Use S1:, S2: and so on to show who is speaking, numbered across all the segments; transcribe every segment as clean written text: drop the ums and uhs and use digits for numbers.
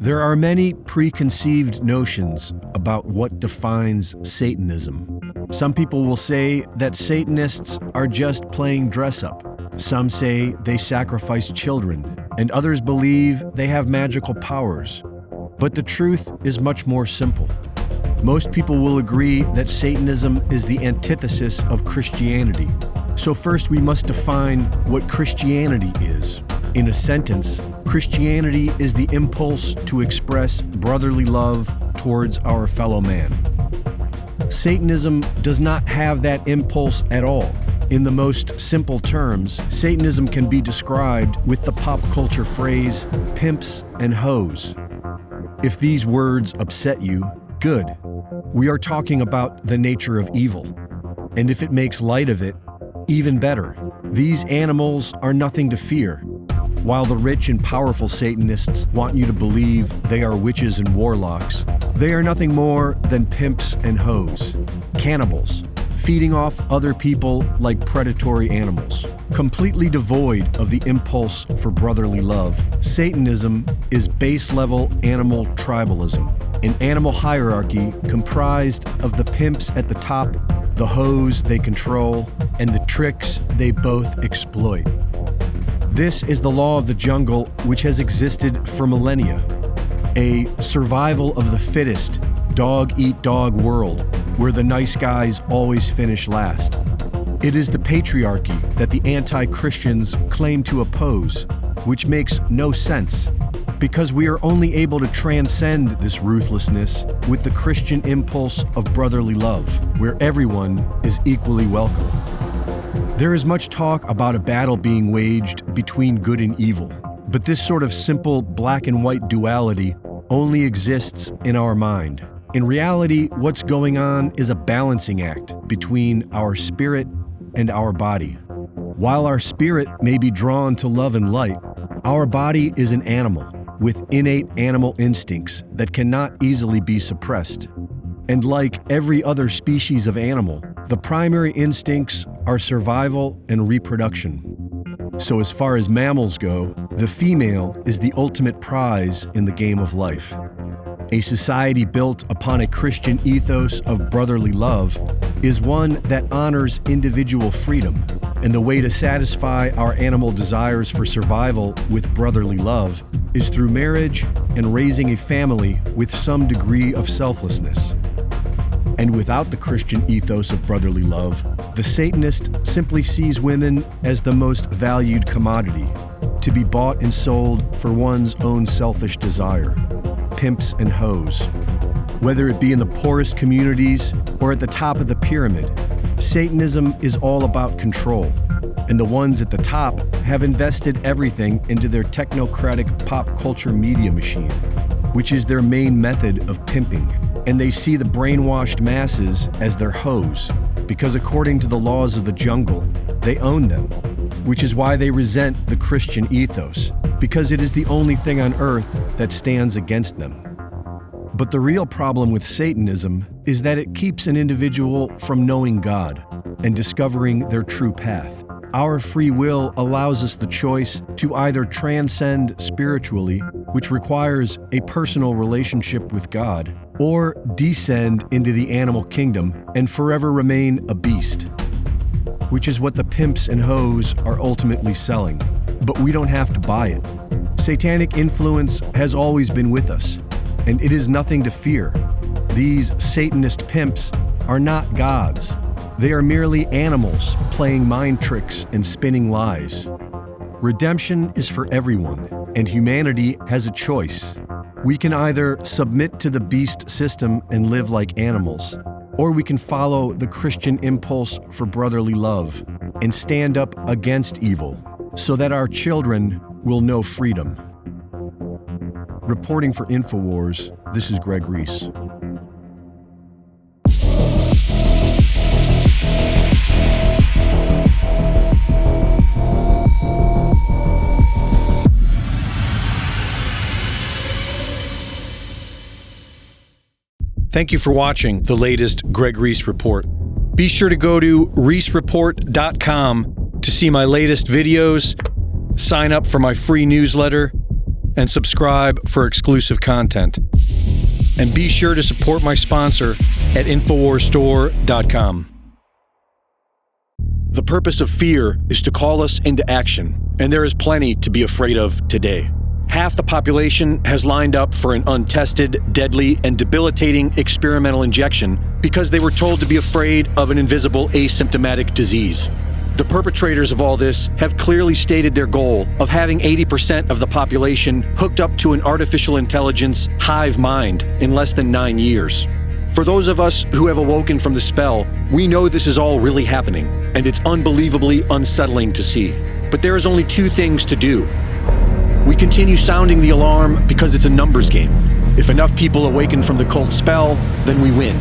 S1: There are many preconceived notions about what defines Satanism. Some people will say that Satanists are just playing dress-up. Some say they sacrifice children, and others believe they have magical powers. But the truth is much more simple. Most people will agree that Satanism is the antithesis of Christianity. So first we must define what Christianity is. In a sentence, Christianity is the impulse to express brotherly love towards our fellow man. Satanism does not have that impulse at all. In the most simple terms, Satanism can be described with the pop culture phrase, pimps and hoes. If these words upset you, good. We are talking about the nature of evil. And if it makes light of it, even better. These animals are nothing to fear. While the rich and powerful Satanists want you to believe they are witches and warlocks, they are nothing more than pimps and hoes, cannibals, feeding off other people like predatory animals. Completely devoid of the impulse for brotherly love, Satanism is base-level animal tribalism, an animal hierarchy comprised of the pimps at the top, the hoes they control, and the tricks they both exploit. This is the law of the jungle, which has existed for millennia. A survival of the fittest, dog-eat-dog world, where the nice guys always finish last. It is the patriarchy that the anti-Christians claim to oppose, which makes no sense, because we are only able to transcend this ruthlessness with the Christian impulse of brotherly love, where everyone is equally welcome. There is much talk about a battle being waged between good and evil, but this sort of simple black and white duality only exists in our mind. In reality, what's going on is a balancing act between our spirit and our body. While our spirit may be drawn to love and light, our body is an animal with innate animal instincts that cannot easily be suppressed. And like every other species of animal, the primary instincts are survival and reproduction. So as far as mammals go, the female is the ultimate prize in the game of life. A society built upon a Christian ethos of brotherly love is one that honors individual freedom, and the way to satisfy our animal desires for survival with brotherly love is through marriage and raising a family with some degree of selflessness. And without the Christian ethos of brotherly love, the Satanist simply sees women as the most valued commodity, to be bought and sold for one's own selfish desire. Pimps and hoes. Whether it be in the poorest communities or at the top of the pyramid, Satanism is all about control, and the ones at the top have invested everything into their technocratic pop culture media machine, which is their main method of pimping. And they see the brainwashed masses as their hoes, because according to the laws of the jungle, they own them, which is why they resent the Christian ethos, because it is the only thing on earth that stands against them. But the real problem with Satanism is that it keeps an individual from knowing God and discovering their true path. Our free will allows us the choice to either transcend spiritually, which requires a personal relationship with God, or descend into the animal kingdom and forever remain a beast, which is what the pimps and hoes are ultimately selling. But we don't have to buy it. Satanic influence has always been with us, and it is nothing to fear. These Satanist pimps are not gods. They are merely animals playing mind tricks and spinning lies. Redemption is for everyone, and humanity has a choice. We can either submit to the beast system and live like animals, or we can follow the Christian impulse for brotherly love and stand up against evil so that our children will know freedom. Reporting for InfoWars, this is Greg Reese. Thank you for watching the latest Greg Reese Report. Be sure to go to reesereport.com to see my latest videos, sign up for my free newsletter,
S2: and subscribe for exclusive content. And be sure to support my sponsor at InfoWarsStore.com. The purpose of fear is to call us into action, and there is plenty to be afraid of today. Half the population has lined up for an untested, deadly, and debilitating experimental injection because they were told to be afraid of an invisible asymptomatic disease. The perpetrators of all this have clearly stated their goal of having 80% of the population hooked up to an artificial intelligence hive mind in less than 9 years. For those of us who have awoken from the spell, we know this is all really happening, and it's unbelievably unsettling to see. But there is only two things to do. We continue sounding the alarm because it's a numbers game. If enough people awaken from the cult spell, then we win.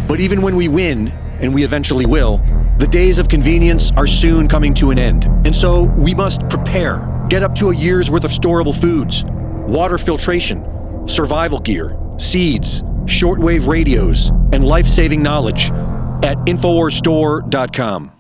S2: But even when we win, and we eventually will, the days of convenience are soon coming to an end. And so we must prepare. Get up to a year's worth of storable foods, water filtration, survival gear, seeds, shortwave radios, and life-saving knowledge at InfoWarsStore.com.